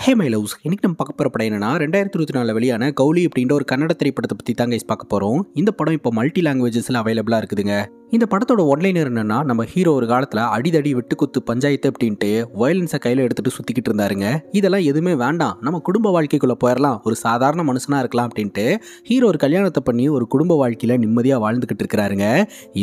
Hey my loves, இன்னைக்கு நம்ம பார்க்க போகிற படம் என்னன்னா 2024 வெளியான கௌலி அப்படின்ற ஒரு கன்னட திரைப்படத்தை பற்றி தான் கைஸ் பார்க்க போகிறோம். இந்த படம் இப்போ மல்டி லாங்குவேஜஸில் அவைலபிளாக இருக்குதுங்க. இந்த படத்தோட ஒன்லைனர் என்னன்னா, நம்ம ஹீரோ ஒரு காலத்தில் அடிதடி வெட்டுக்குத்து பஞ்சாயத்து அப்படின்ட்டு வயலன்ஸை கையில் எடுத்துகிட்டு சுற்றிக்கிட்டு இருந்தாருங்க. இதெல்லாம் எதுவுமே வேண்டாம், நம்ம குடும்ப வாழ்க்கைக்குள்ளே போயிடலாம், ஒரு சாதாரண மனுஷனாக இருக்கலாம் அப்படின்ட்டு ஹீரோ ஒரு கல்யாணத்தை பண்ணி ஒரு குடும்ப வாழ்க்கையில் நிம்மதியாக வாழ்ந்துக்கிட்டு இருக்கிறாருங்க.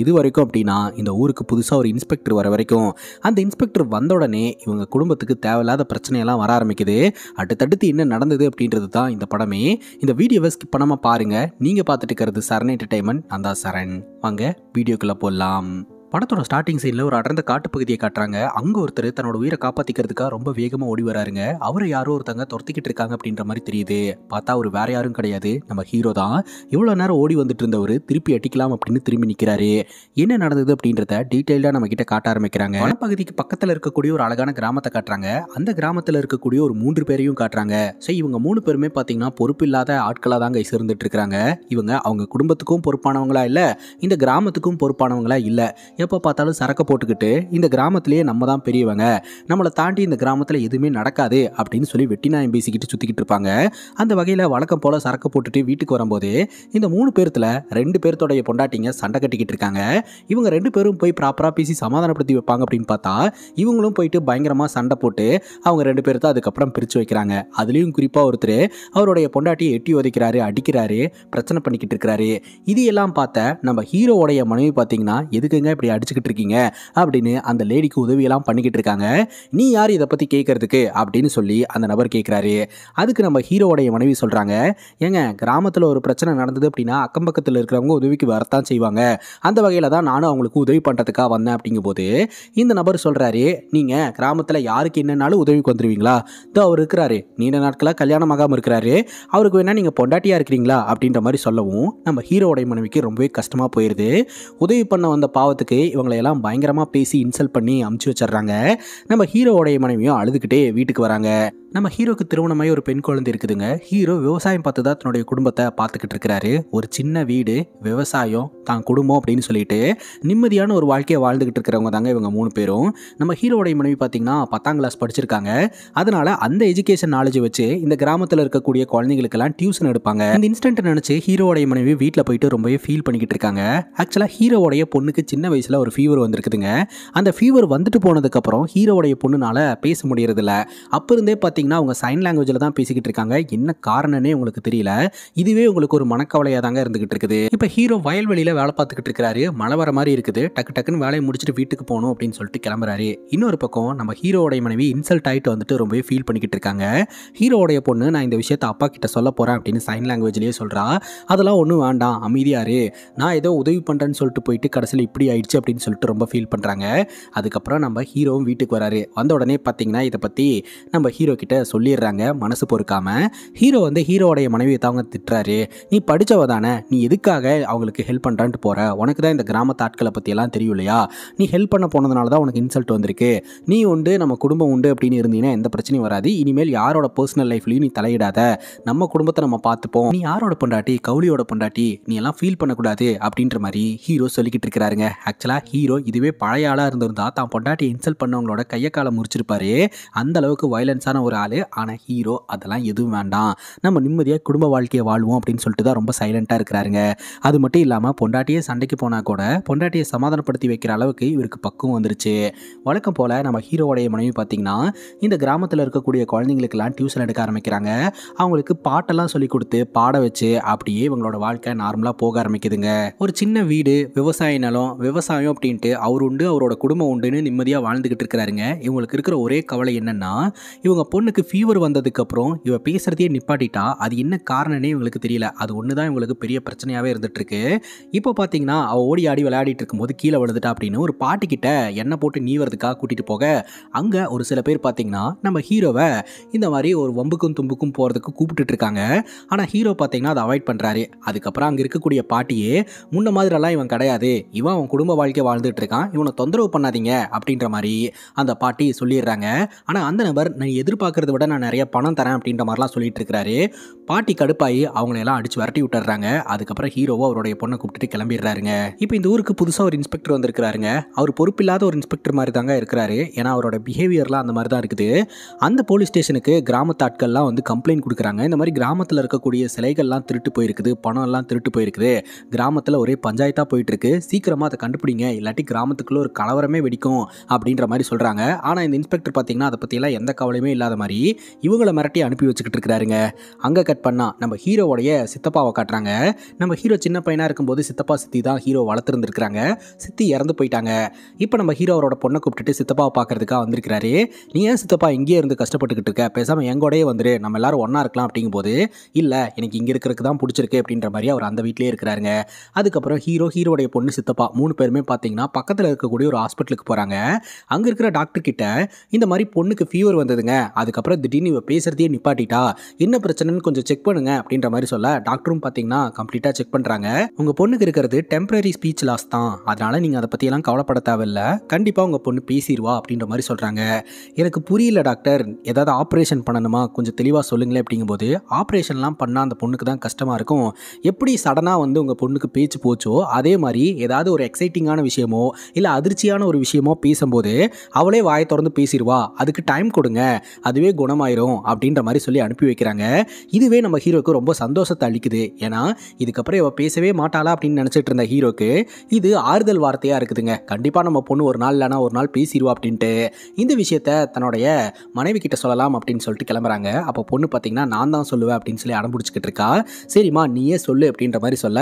இது வரைக்கும் அப்படின்னா இந்த ஊருக்கு புதுசாக ஒரு இன்ஸ்பெக்டர் வர வரைக்கும் அந்த இன்ஸ்பெக்டர் வந்த உடனே இவங்க குடும்பத்துக்கு தேவையில்லாத பிரச்சனையெல்லாம் வர ஆரம்பிக்குது. அடுத்தடுத்து என்ன நடந்தது அப்படின்றது தான் இந்த படமே. இந்த வீடியோவை ஸ்கிப் பண்ணாம பாருங்க. நீங்க பார்த்துட்டு இருக்கிறது சரண் என்டர்டைன்மெண்ட். நான் தான் சரண். வாங்க வீடியோக்குள்ள போடலாம். படத்தோட ஸ்டார்டிங் சீனில் ஒரு அடர்ந்த காட்டுப்பகுதியை காட்டுறாங்க. அங்கே ஒருத்தர் தன்னோட உயிரை காப்பாற்றிக்கிறதுக்காக ரொம்ப வேகமாக ஓடி வராருங்க. அவரை யாரோ ஒருத்தங்க துரத்திக்கிட்டு இருக்காங்க அப்படின்ற மாதிரி தெரியுது. பார்த்தா அவர் வேற யாரும் கிடையாது, நம்ம ஹீரோ தான். இவ்வளோ நேரம் ஓடி வந்துட்டு இருந்தவர் திருப்பி அடிக்கலாம் அப்படின்னு திரும்பி நிற்கிறாரு. என்ன நடந்தது அப்படின்றத டீட்டெயிலாக நம்ம கிட்ட காட்ட ஆரம்பிக்கிறாங்க. வனப்பகுதிக்கு பக்கத்தில் இருக்கக்கூடிய ஒரு அழகான கிராமத்தை காட்டுறாங்க. அந்த கிராமத்தில் இருக்கக்கூடிய ஒரு 3 பேரையும் காட்டுறாங்க. ஸோ இவங்க 3 பேருமே பார்த்தீங்கன்னா பொறுப்பு இல்லாத ஆட்களாக தாங்க இருந்துட்டு இருக்காங்க. இவங்க அவங்க குடும்பத்துக்கும் பொறுப்பானவங்களா இல்லை, இந்த கிராமத்துக்கும் பொறுப்பானவங்களா இல்லை. எப்போ பார்த்தாலும் சரக்கு போட்டுக்கிட்டு இந்த கிராமத்திலேயே நம்ம தான் பெரியவங்க, நம்மளை தாண்டி இந்த கிராமத்தில் எதுவுமே நடக்காது அப்படின்னு சொல்லி வெட்டி நாயம் பேசிக்கிட்டு சுற்றிக்கிட்டு இருப்பாங்க. அந்த வகையில் வழக்கம் போல் சரக்கு போட்டுட்டு வீட்டுக்கு வரும்போது இந்த 3 பேர்த்தில் 2 பேர்த்தோடைய பொண்டாட்டிங்க சண்டை கட்டிக்கிட்டு இருக்காங்க. இவங்க 2 பேரும் போய் ப்ராப்பராக பேசி சமாதானப்படுத்தி வைப்பாங்க அப்படின்னு பார்த்தா இவங்களும் போயிட்டு பயங்கரமாக சண்டை போட்டு அவங்க 2 பேர்த்த அதுக்கப்புறம் பிரித்து வைக்கிறாங்க. அதுலேயும் குறிப்பாக ஒருத்தர் அவருடைய பொண்டாட்டியை எட்டி உதைக்கிறாரு, அடிக்கிறாரு, பிரச்சனை பண்ணிக்கிட்டு இருக்கிறாரு. இது எல்லாம் பார்த்த நம்ம ஹீரோவோடைய மனைவி பார்த்தீங்கன்னா, எதுக்குங்க இப்படி அடிச்சுக்கிட்டு இருக்கீங்க அப்படின்னு அந்த லேடிக்கு உதவியெல்லாம் பண்ணிக்கிட்டு இருக்காங்க. நீ யார் இதை பற்றி கேட்கறதுக்கு அப்படின்னு சொல்லி அந்த நபர் கேட்குறாரு. அதுக்கு நம்ம ஹீரோவோடைய மனைவி சொல்கிறாங்க, ஏங்க கிராமத்தில் ஒரு பிரச்சனை நடந்தது அப்படின்னா அக்கம் பக்கத்தில் இருக்கிறவங்க உதவிக்கு வரத்தான் செய்வாங்க, அந்த வகையில் தான் நானும் அவங்களுக்கு உதவி பண்ணுறதுக்காக வந்தேன். அப்படிங்கும்போது இந்த நபர் சொல்கிறாரு, நீங்கள் கிராமத்தில் யாருக்கு என்னன்னாலும் உதவிக்கு வந்துடுவீங்களா? இதோ அவர் இருக்கிறாரு, நீண்ட நாட்களாக கல்யாணம் ஆகாமல் இருக்கிறாரு, அவருக்கு வேணால் நீங்கள் பொண்டாட்டியாக இருக்கிறீங்களா அப்படின்ற மாதிரி சொல்லவும் நம்ம ஹீரோவோடைய மனைவிக்கு ரொம்பவே கஷ்டமாக போயிடுது. உதவி பண்ண வந்த பாவத்துக்கு இவங்களை எல்லாம் பயங்கரமாக பேசி இன்சல்ட் பண்ணி அமுச்சு வச்சிடுறாங்க. நம்ம ஹீரோவோடைய மனைவியும் அழுதுகிட்டே வீட்டுக்கு வராங்க. நம்ம ஹீரோக்கு திருமணமாகி ஒரு பெண் குழந்தை இருக்குதுங்க. ஹீரோ விவசாயம் பார்த்து தான் தன்னுடைய குடும்பத்தை பார்த்துக்கிட்டு இருக்கிறாரு. ஒரு சின்ன வீடு, விவசாயம், தான் குடும்பம் அப்படின்னு சொல்லிட்டு நிம்மதியான ஒரு வாழ்க்கையை வாழ்ந்துகிட்டு இருக்கிறவங்க தாங்க இவங்க 3 பேரும். நம்ம ஹீரோடைய மனைவி பார்த்தீங்கன்னா 10ஆம் கிளாஸ் படிச்சிருக்காங்க. அதனால அந்த எஜுகேஷன் நாலேஜை வச்சு இந்த கிராமத்தில் இருக்கக்கூடிய குழந்தைங்களுக்கெல்லாம் டியூஷன் எடுப்பாங்க. இந்த இன்ஸ்டன்ட் நினச்சி ஹீரோடைய மனைவி வீட்டில் போயிட்டு ரொம்பவே ஃபீல் பண்ணிக்கிட்டு இருக்காங்க. ஆக்சுவலாக ஹீரோடைய பொண்ணுக்கு சின்ன வயசில் ஒரு ஃபீவர் வந்திருக்குதுங்க. அந்த ஃபீவர் வந்துட்டு போனதுக்கப்புறம் ஹீரோடைய பொண்ணுனால பேச முடியறதில்ல. அப்போ இருந்தே பார்த்தீங்கன்னா அவங்க சைன் லாங்குவேஜில் தான் பேசிக்கிட்டு இருக்காங்க. என்ன காரணம்னே உங்களுக்கு தெரியல. இதுவே உங்களுக்கு ஒரு மனக்கவலையாக தாங்க இருந்துகிட்டு இருக்குது. இப்போ ஹீரோ வயல்வெளியில் வேலை பார்த்துக்கிட்டு இருக்கிறாரு. மழை வர மாதிரி இருக்குது. டக்கு டக்குன்னு வேலையை முடிச்சுட்டு வீட்டுக்கு போகணும் அப்படின்னு சொல்லிட்டு கிளம்புறாரு. இன்னொரு பக்கம் நம்ம ஹீரோடைய மனைவி இன்சல்ட் ஆகிட்டு வந்துட்டு ரொம்பவே ஃபீல் பண்ணிக்கிட்டு இருக்காங்க. ஹீரோடைய பொண்ணு, நான் இந்த விஷயத்தை அப்பா கிட்ட சொல்ல போகிறேன் அப்படின்னு சைன் லாங்குவேஜ்லேயே சொல்கிறா. அதெல்லாம் ஒன்றும் வேண்டாம், அமைதியாரு, நான் ஏதோ உதவி பண்ணுறேன்னு சொல்லிட்டு போயிட்டு கடைசியில் இப்படி ஆயிடுச்சு அப்படின்னு சொல்லிட்டு ரொம்ப ஃபீல் பண்ணுறாங்க. அதுக்கப்புறம் நம்ம ஹீரோவும் வீட்டுக்கு வராரு. வந்த உடனே பார்த்தீங்கன்னா இதை பற்றி நம்ம ஹீரோ கிட்ட சொல்லிடுறாங்க. மனசு பொறுக்காம ஹீரோ ஹீரோடைய மனைவியை தாங்க திட்டுறாரு. நீ படித்தவ தானே, நீ எதுக்காக அவங்களுக்கு ஹெல்ப் பண்ணுறான்ட்டு போகிற? உனக்கு தான் இந்த கிராமத்து ஆட்களை பற்றியெல்லாம் தெரியும் இல்லையா? நீ ஹெல்ப் பண்ண போனதுனால தான் உனக்கு இன்சல்ட் வந்திருக்கு. நீ உண்டு, நம்ம குடும்பம் உண்டு அப்படின்னு இருந்தீங்கன்னா எந்த பிரச்சனையும் வராது. இனிமேல் யாரோட பர்சனல் லைஃப்லையும் நீ தலையிடாத, நம்ம குடும்பத்தை நம்ம பார்த்துப்போம். நீ யாரோட பொண்டாட்டி? கௌலியோட பொண்டாட்டி, நீ எல்லாம் ஃபீல் பண்ணக்கூடாது அப்படின்ற மாதிரி ஹீரோ சொல்லிக்கிட்டு இருக்கிறாருங்க. ஆக்சுவலாக ஹீரோ இதுவே பழைய ஆளாக இருந்திருந்தா தான் பொண்டாட்டியை இன்சல்ட் பண்ணவங்களோட கையை காலை முறிச்சிருப்பாரு. அந்த அளவுக்கு வயலன்ஸான ஒரு ஆள். ஆனால் ஹீரோ அதெல்லாம் எதுவும் வேண்டாம், நம்ம நிம்மதியாக குடும்ப வாழ்க்கையை வாழ்வோம் அப்படின்னு சொல்லிட்டு தான் ரொம்ப சைலண்ட்டாக இருக்கிறாருங்க. அது மட்டும் இல்லாமல் பொண்டாட்டியே சண்டைக்கு போனால் கூட பொண்டாட்டியை சமாதானப்படுத்தி வைக்கிற அளவுக்கு இவருக்கு பக்குவம் வந்துருச்சு. வழக்கம் போல் நம்ம ஹீரோவோடைய மனைவி பார்த்தீங்கன்னா இந்த கிராமத்தில் இருக்கக்கூடிய குழந்தைங்களுக்கெல்லாம் டியூஷன் எடுக்க ஆரம்பிக்கிறாங்க. அவங்களுக்கு பாட்டெல்லாம் சொல்லி கொடுத்து பாட வச்சு அப்படியே இவங்களோட வாழ்க்கை நார்மலாக போக ஆரம்பிக்குதுங்க. ஒரு சின்ன வீடு, விவசாய நிலம், விவசாயம் அப்படின்ட்டு அவர் உண்டு, அவரோட குடும்பம் உண்டுன்னு நிம்மதியாக வாழ்ந்துக்கிட்டு இருக்கிறாருங்க. இவங்களுக்கு இருக்கிற ஒரே கவலை என்னன்னா, இவங்க பொண்ணுக்கு ஃபீவர் வந்ததுக்கப்புறம் இவ பேசுகிறதையே நிப்பாட்டிட்டா அது என்ன காரணம்னே இவங்களுக்கு தெரியல. அது ஒன்று தான் இவங்களுக்கு பெரிய பிரச்சனையாகவே இருந்துகிட்ருக்கு. இப்போ பார்த்தீங்கன்னா அவள் ஓடி ஆடி விளையாடிட்டு இருக்கும்போது கீழே விழுந்துட்டா அப்படின்னு ஒரு பாட்டிக்கிட்ட எண்ணெய் போட்டு நீவறதுக்காக கூட்டிகிட்டு போக அங்கே ஒரு சில பேர் பார்த்தீங்கன்னா நம்ம ஹீரோவை இந்த மாதிரி ஒரு வம்புக்கும் தும்புக்கும் போகிறதுக்கு கூப்பிட்டுட்டு இருக்காங்க. ஆனால் ஹீரோ பார்த்தீங்கன்னா அதை அவாய்ட் பண்ணுறாரு. அதுக்கப்புறம் அங்கே இருக்கக்கூடிய பாட்டியே, முன்ன மாதிரிலாம் இவன் கிடையாது, இவன் அவன் குடும்ப வாழ்க்கையை வாழ்ந்துட்டு இருக்கான், இவனை தொந்தரவு பண்ணாதீங்க அப்படின்ற மாதிரி அந்த பாட்டி சொல்லிடுறாங்க. ஆனால் அந்த நபர், நான் எதிர்பார்க்க பார்க்கறத விட நான் நிறைய பணம் தரேன் அப்படின்ற மாதிரிலாம் சொல்லிட்டு இருக்கிறாரு. பாட்டி கடுப்பாயி அவங்களையெல்லாம் அடிச்சு விரட்டி விட்டுறாங்க. அதுக்கப்புறம் ஹீரோவோ அவருடைய பொண்ணை கூப்பிட்டுட்டு கிளம்பிடுறாருங்க. இப்போ இந்த ஊருக்கு புதுசாக ஒரு இன்ஸ்பெக்டர் வந்திருக்கிறாருங்க. அவர் பொறுப்பில்லாத ஒரு இன்ஸ்பெக்டர் மாதிரி தாங்க இருக்கிறாரு. ஏன்னா அவரோட பிஹேவியர்லாம் அந்த மாதிரி தான் இருக்குது. அந்த போலீஸ் ஸ்டேஷனுக்கு கிராமத்து ஆட்கள்லாம் வந்து கம்ப்ளைண்ட் கொடுக்குறாங்க. இந்த மாதிரி கிராமத்தில் இருக்கக்கூடிய சிலைகள்லாம் திருட்டு போயிருக்குது, பணம் எல்லாம் திருட்டு போயிருக்குது, கிராமத்தில் ஒரே பஞ்சாயத்தாக போயிட்டு இருக்கு, சீக்கிரமாக அதை கண்டுபிடிங்க, இல்லாட்டி கிராமத்துக்குள்ள ஒரு கலவரமே வெடிக்கும் அப்படின்ற மாதிரி சொல்கிறாங்க. ஆனால் இந்த இன்ஸ்பெக்டர் பார்த்தீங்கன்னா அதை பற்றியெல்லாம் எந்த கவலையுமே இல்லாத மாதிரி இவங்களை மிரட்டி அனுப்பி வச்சுக்கிட்டு இருக்கிறாருங்க. அங்கே கட் பண்ணா நம்ம ஹீரோவோடைய சித்தப்பாவை காட்டுறாங்க. நம்ம ஹீரோ சின்ன பையனாக இருக்கும்போது சித்தப்பா சித்தி தான் ஹீரோ வளர்த்துருந்துருக்காங்க. சித்தி இறந்து போயிட்டாங்க. இப்போ நம்ம ஹீரோ அவரோட பொண்ணை கூப்பிட்டுட்டு சித்தப்பாவை பார்க்கறதுக்காக வந்திருக்கிறாரு. நீ ஏன் சித்தப்பா இங்கேயே இருந்து கஷ்டப்பட்டுக்கிட்டு இருக்க, பேசாமல் எங்கூடயே வந்துரு, நம்ம எல்லாரும் ஒன்றா இருக்கலாம் அப்படிங்கும்போது, இல்லை எனக்கு இங்கே இருக்கிறதுக்கு தான் பிடிச்சிருக்கு அப்படின்ற மாதிரி அவர் அந்த வீட்டிலே இருக்கிறாருங்க. அதுக்கப்புறம் ஹீரோடைய பொண்ணு சித்தப்பா 3 பேருமே பார்த்தீங்கன்னா பக்கத்தில் இருக்கக்கூடிய ஒரு ஹாஸ்பிட்டலுக்கு போகிறாங்க. அங்கே இருக்கிற டாக்டர் கிட்ட இந்த மாதிரி பொண்ணுக்கு ஃபீவர் வந்ததுங்க, அதுக்கப்புறம் திடீர்னு இவ பேசுறதையே நிப்பாட்டிட்டா, என்ன பிரச்சனைன்னு கொஞ்சம் செக் பண்ணுங்க அப்படின்ற மாதிரி சொல்ல டாக்டரும் பார்த்தீங்கன்னா கம்ப்ளீட்டாக செக் பண்ணுறாங்க. உங்கள் பொண்ணுக்கு இருக்கிறது டெம்பரரி ஸ்பீச் லாஸ் தான், அதனால நீங்கள் அதை பற்றியெல்லாம் கவலைப்பட தேவையில்லை, கண்டிப்பாக உங்கள் பொண்ணு பேசிடுவா அப்படின்ற மாதிரி சொல்கிறாங்க. எனக்கு புரியல டாக்டர், ஏதாவது ஆப்ரேஷன் பண்ணணுமா, கொஞ்சம் தெளிவாக சொல்லுங்களேன் அப்படிங்கும்போது, ஆப்ரேஷன்லாம் பண்ணால் அந்த பொண்ணுக்கு தான் கஷ்டமாக இருக்கும், எப்படி சடனாக வந்து உங்கள் பொண்ணுக்கு பேச்சு போச்சோ அதே மாதிரி ஏதாவது ஒரு எக்ஸைட்டிங்கான விஷயமோ இல்லை அதிர்ச்சியான ஒரு விஷயமோ பேசும்போது அவளே வாயை திறந்து பேசிடுவா, அதுக்கு டைம் கொடுங்க, அதுவே குணமாயிரும் அப்படின்ற மாதிரி சொல்லி அனுப்பி வைக்கிறாங்க. இதுவே நம்ம ஹீரோக்கு ரொம்ப சந்தோஷத்தை அளிக்குது. ஏன்னா இதுக்கப்புறம் இவ பேசவே மாட்டாளா அப்படின்னு நினச்சிட்டு இருந்த ஹீரோக்கு இது ஆறுதல் வார்த்தையாக இருக்குதுங்க. கண்டிப்பாக நம்ம பொண்ணு ஒரு நாள் இல்லைனா ஒரு நாள் பேசிடுவா அப்படின்ட்டு இந்த விஷயத்த தன்னுடைய மனைவி கிட்ட சொல்லலாம் அப்படின்னு சொல்லிட்டு கிளம்புறாங்க. அப்போ பொண்ணு பார்த்தீங்கன்னா நான் தான் சொல்லுவேன் அப்படின்னு சொல்லி அடம்பிடிச்சிக்கிட்டு இருக்கா. சரிம்மா நீயே சொல்லு அப்படின்ற மாதிரி சொல்ல,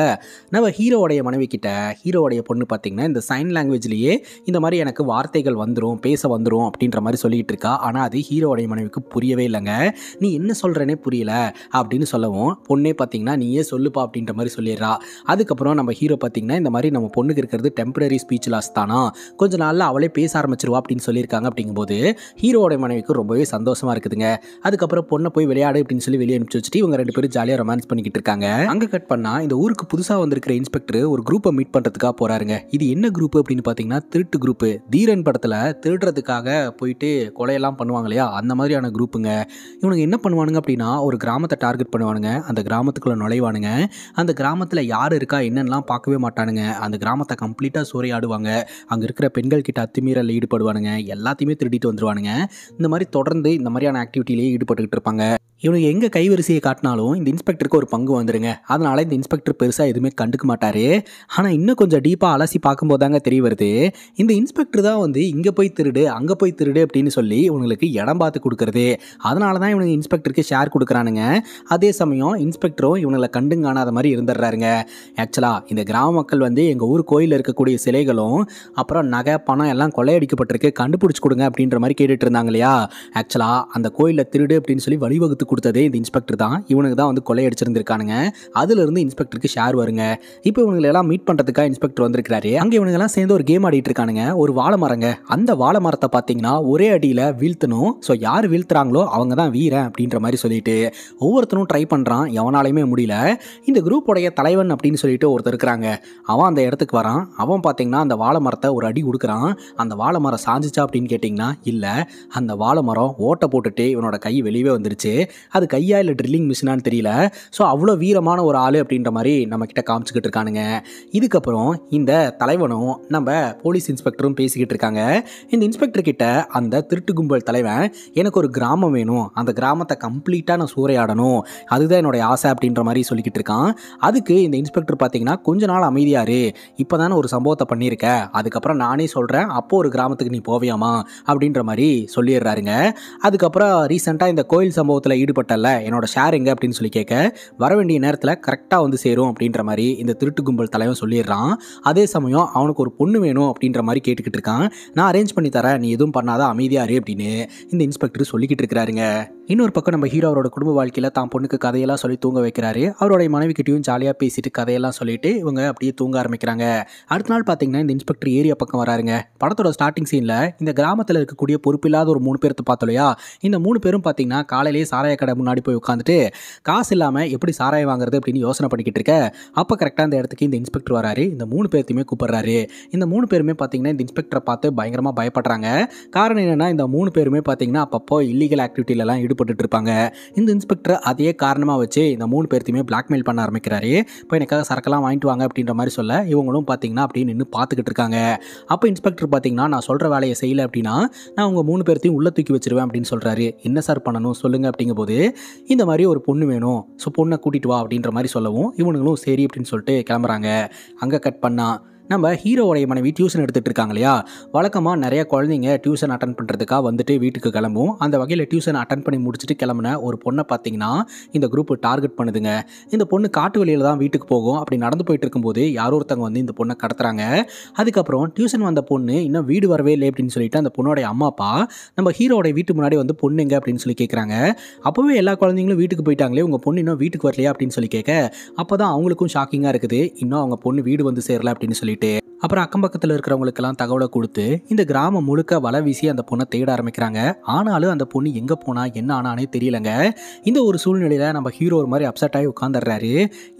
நம்ம ஹீரோடைய மனைவி கிட்ட ஹீரோடைய பொண்ணு பார்த்தீங்கன்னா இந்த சைன் லாங்குவேஜ்லேயே இந்த மாதிரி எனக்கு வார்த்தைகள் வந்துடும், பேச வந்துடும் அப்படின்ற மாதிரி சொல்லிட்டு இருக்கா. ஆனால் அது ஹீரோடைய மனைவிக்கு புரியவே இல்லைங்க. நீ என்ன சொல்கிறேனே புரியல அப்படின்னு சொல்லவும் பொண்ணே பார்த்தீங்கன்னா நீயே சொல்லுப்பா அப்படின்ற மாதிரி சொல்லிடுறா. அதுக்கப்புறம் நம்ம ஹீரோ பார்த்தீங்கன்னா இந்த மாதிரி நம்ம பொண்ணுக்கு இருக்கிறது டெம்பரரி ஸ்பீச் லாஸ் தானா, கொஞ்ச நாளில் அவளே பேச ஆரம்பிச்சிருவா அப்படின்னு சொல்லியிருக்காங்க. அப்படிங்கும்போது ஹீரோடைய மனைவிக்கு ரொம்பவே சந்தோஷமா இருக்குதுங்க. அதுக்கப்புறம் பொண்ணை போய் விளையாடு அப்படின்னு சொல்லி வெளியே அனுப்பிச்சு வச்சுட்டு இவங்க 2 பேரும் ஜாலியாக ரொமான்ஸ் பண்ணிக்கிட்டு இருக்காங்க. அங்கே கட் பண்ணா இந்த ஊருக்கு புதுசாக வந்திருக்கிற இன்ஸ்பெக்டர் ஒரு குரூப்பை மீட் பண்ணுறதுக்காக போறாருங்க. இது என்ன குரூப் அப்படின்னு பார்த்தீங்கன்னா திருட்டு குரூப்பு. தீரன் படத்தில் திருடுறதுக்காக போயிட்டு கொலையெல்லாம் பண்ணுவாங்க இல்லையா, அந்த மாதிரியான குரூப்புங்க. இவனுங்க என்ன பண்ணுவானுங்க அப்படின்னா ஒரு கிராமத்தை டார்கெட் பண்ணுவானுங்க, அந்த கிராமத்துக்குள்ள நுழைவானுங்க, அந்த கிராமத்தில் யார் இருக்கா என்னென்னலாம் பார்க்கவே மாட்டானுங்க, அந்த கிராமத்தை கம்ப்ளீட்டாக சூறையாடுவாங்க, அங்கே இருக்கிற பெண்கள் கிட்ட அத்துமீறலில் ஈடுபடுவானுங்க, எல்லாத்தையுமே திருடிட்டு வந்துருவானுங்க. இந்த மாதிரி தொடர்ந்து இந்த மாதிரியான ஆக்டிவிட்டிலேயே ஈடுபட்டுக்கிட்டு இருப்பாங்க. இவனுக்கு எங்கே கைவரிசையை காட்டினாலும் இந்த இன்ஸ்பெக்டருக்கு ஒரு பங்கு வந்துருங்க. அதனால இந்த இன்ஸ்பெக்டர் பெருசாக எதுவுமே கண்டுக்க மாட்டார். ஆனால் இன்னும் கொஞ்சம் டீப்பாக அலசி பார்க்கும்போது தாங்க தெரிய வருது, இந்த இன்ஸ்பெக்டர் தான் வந்து இங்கே போய் திருடு அங்கே போய் திருடு அப்படின்னு சொல்லி இவங்களுக்கு இடம் பார்த்து கொடுக்குறது. அதனால தான் இவனுக்கு இன்ஸ்பெக்டருக்கு ஷேர் கொடுக்குறானுங்க. அதே சமயம் இன்ஸ்பெக்டரும் இவங்களை கண்டும் காணாத மாதிரி இருந்துடுறாருங்க. ஆக்சுவலாக இந்த கிராம மக்கள் வந்து எங்கள் ஊர் கோயிலில் இருக்கக்கூடிய சிலைகளும் அப்புறம் நகை பணம் எல்லாம் கொள்ளையடிக்கப்பட்டிருக்கு, கண்டுபிடிச்சி கொடுங்க அப்படின்ற மாதிரி கேட்டுட்டு இருந்தாங்க இல்லையா. ஆக்சுவலாக அந்த கோயிலில் திருடு அப்படின்னு சொல்லி வழிவகுத்து கொடுத்ததே இந்த இன்ஸ்பெக்டர் தான். இவனுக்கு தான் வந்து கொள்ளையடிச்சிருந்திருக்கானுங்க. அதிலிருந்து இன்ஸ்பெக்டருக்கு ஷேர் வருங்க. இப்போ இவங்களை எல்லாம் மீட் பண்ணுறதுக்காக இன்ஸ்பெக்டர் வந்திருக்கிறாரு. அங்கே இவனுங்க எல்லாம் சேர்ந்து ஒரு கேம் ஆடிட்டு இருக்கானுங்க. ஒரு வாழை மரங்க, அந்த வாழை மரத்தை பார்த்தீங்கன்னா ஒரே அடியில் வீழ்த்தணும். ஸோ யார் வீழ்த்துறாங்களோ அவங்க தான் வீரன் அப்படின்ற மாதிரி சொல்லிட்டு ஒவ்வொருத்தரும் ட்ரை பண்ணுறான். எவனாலையுமே முடியல. இந்த குரூப்போடைய தலைவன் அப்படின்னு சொல்லிட்டு ஒருத்தர் இருக்கிறாங்க. அவன் அந்த இடத்துக்கு வரான். அவன் பார்த்தீங்கன்னா அந்த வாழை மரத்தை ஒரு அடி கொடுக்குறான். அந்த வாழை மரம் சாஞ்சிச்சா அப்படின்னு கேட்டிங்கன்னா இல்லை, அந்த வாழை மரம் ஓட்டை போட்டுட்டு இவனோட கை வெளியே வந்துருச்சு. அது கையா இல்லை ட்ரில்லிங் மிஷினான்னு தெரியல. ஸோ அவ்வளோ வீரமான ஒரு ஆள் அப்படின்ற மாதிரி நம்ம கிட்ட காமிச்சிக்கிட்டு இருக்கானுங்க. இதுக்கப்புறம் இந்த தலைவனும் நம்ம போலீஸ் இன்ஸ்பெக்டரும் பேசிக்கிட்டு இருக்காங்க. இந்த இன்ஸ்பெக்டர் கிட்ட அந்த திருட்டு கும்பல் தலைவன் எனக்கு ஒரு கிராமம் வேணும், அந்த கிராமத்தை கம்ப்ளீட்டாக நான் சூறையாடணும், அதுதான் என்னுடைய ஆசை அப்படின்ற மாதிரி சொல்லிக்கிட்டு இருக்கான். அதுக்கு இந்த இன்ஸ்பெக்டர் பார்த்தீங்கன்னா கொஞ்ச நாள் அமைதியாரு, இப்போ தானே ஒரு சம்பவத்தை பண்ணியிருக்க, அதுக்கப்புறம் நானே சொல்கிறேன், அப்போ ஒரு கிராமத்துக்கு நீ போவியாமா அப்படின்ற மாதிரி சொல்லிடுறாருங்க. அதுக்கப்புறம் ரீசெண்டாக இந்த கோயில் சம்பவத்தில் ஈடுபட்டல, என்னோட ஷேர் எங்க அப்படின்னு சொல்லி கேட்க, வர வேண்டிய நேரத்தில் கரெக்டாக வந்து சேரும் அப்படின்ற மாதிரி இந்த திருட்டு கும்பல் தலைவன் சொல்லிடுறான். அதே சமயம் அவனுக்கு ஒரு பொண்ணு வேணும் அப்படின்ற மாதிரி கேட்டுக்கிட்டு இருக்கான். நான் அரேஞ்ச் பண்ணி தரேன், நீ எதுவும் பண்ணாதான் அமைதியாரு அப்படின்னு இந்த இன்ஸ்பெக்டர் சொல்லிக்கிட்டு இருக்கிறாருங்க. இன்னொரு பக்கம் நம்ம ஹீரோ அவரோட குடும்ப வாழ்க்கையில் தான் பொண்ணுக்கு கதையெல்லாம் சொல்லி தூங்க வைக்கிறாரு. அவருடைய மனைவிக்கிட்டையும் ஜாலியாக பேசிட்டு கதையெல்லாம் சொல்லிட்டு இவங்க அப்படியே தூங்க ஆரம்பிக்கிறாங்க. அடுத்த நாள் பார்த்தீங்கன்னா இந்த இன்ஸ்பெக்டர் ஏரியா பக்கம் வராருங்க. படத்தோட ஸ்டார்டிங் சீனில் இந்த கிராமத்தில் இருக்கக்கூடிய பொறுப்பில்லாத ஒரு 3 பேர்த்து பார்த்தோம் இல்லையா? இந்த 3 பேரும் பார்த்தீங்கன்னா காலையிலேயே சாராய கடை முன்னாடி போய் உட்காந்துட்டு காசு இல்லாமல் எப்படி சாராயம் வாங்குறது அப்படின்னு யோசனை பண்ணிக்கிட்டு இருக்க. அப்போ கரெக்டாக அந்த இடத்துக்கு இந்த இன்ஸ்பெக்டர் வராரு. இந்த 3 பேர்த்தையுமே கூப்பிடுறாரு. இந்த 3 பேருமே பார்த்தீங்கன்னா இந்த இன்ஸ்பெக்டரை பார்த்து பயங்கரமாக பயப்படுறாங்க. காரணம் என்னன்னா இந்த 3 பேருமே பார்த்தீங்கன்னா அப்பப்போ இல்லீகல் ஆக்டிவிட்டிலலாம் ஈடுபட்டு இருப்பாங்க. இந்த இன்ஸ்பெக்டர் அதே காரணமாக வச்சு இந்த 3 பேர்த்தையுமே பிளாக்மெயில் பண்ண ஆரம்பிக்கிறாரு. இப்போ எனக்காக சரக்கெல்லாம் வாங்கிட்டு வாங்க அப்படின்ற மாதிரி சொல்ல இவங்களும் பார்த்தீங்கன்னா அப்படியே நின்று பார்த்துக்கிட்டு இருக்காங்க. அப்போ இன்ஸ்பெக்டர் பார்த்தீங்கன்னா நான் சொல்கிற வேலையை செய்யலை அப்படின்னா நான் உங்கள் 3 பேர்த்தையும் உள்ளே தூக்கி வச்சிருவேன் அப்படின்னு சொல்கிறாரு. என்ன சார் பண்ணணும் சொல்லுங்க அப்படிங்கும்போது இந்த மாதிரி ஒரு பொண்ணு வேணும், ஸோ பொண்ணை கூட்டிட்டு வா அப்படின்ற மாதிரி சொல்லவும் இவனுங்களும் சரி அப்படின்னு சொல்லிட்டு கிளம்புறாங்க. அங்கே கட் பண்ணா நம்ம ஹீரோவோடைய மனைவி டியூஷன் எடுத்துகிட்டு இருக்காங்க இல்லையா? வழக்கமாக நிறைய குழந்தைங்க டியூஷன் அட்டன் பண்ணுறதுக்காக வந்துட்டு வீட்டுக்கு கிளம்பும். அந்த வகையில் டியூஷன் அட்டன் பண்ணி முடிச்சுட்டு கிளம்புன ஒரு பொண்ணை பார்த்தீங்கன்னா இந்த குரூப் டார்கெட் பண்ணுதுங்க. இந்த பொண்ணு காட்டு வழியில் தான் வீட்டுக்கு போகும். அப்படி நடந்து போயிட்டு இருக்கும்போது யாரோ ஒருத்தவங்க வந்து இந்த பொண்ணை கடத்துறாங்க. அதுக்கப்புறம் டியூஷன் வந்த பொண்ணு இன்னும் வீடு வரவே இல்லை அப்படின்னு சொல்லிட்டு அந்த பொண்ணோடைய அம்மா அப்பா நம்ம ஹீரோடைய வீட்டு முன்னாடி வந்து பொண்ணுங்க அப்படின்னு சொல்லி கேட்குறாங்க. அப்போவே எல்லா குழந்தைங்களும் வீட்டுக்கு போயிட்டாங்களே, உங்கள் பொண்ணு இன்னும் வீட்டுக்கு வரலையா அப்படின்னு சொல்லி கேட்க அப்போ தான் அவங்களுக்கும் ஷாக்கிங்காக இருக்குது. இன்னும் அவங்க பொண்ணு வீடு வந்து சேரல அப்படின்னு சொல்லிட்டு அப்புறம் அக்கம் பக்கத்தில் இருக்கிறவங்களுக்கெல்லாம் தகவலை கொடுத்து இந்த கிராமம் முழுக்க வலை வீசி அந்த பொண்ணை தேட ஆரம்பிக்கிறாங்க. ஆனாலும் அந்த பொண்ணு எங்கே போனா என்ன ஆனானே தெரியலங்க. இந்த ஒரு சூழ்நிலையில் நம்ம ஹீரோ ஒரு மாதிரி அப்செட் ஆகி உட்காந்துடுறாரு.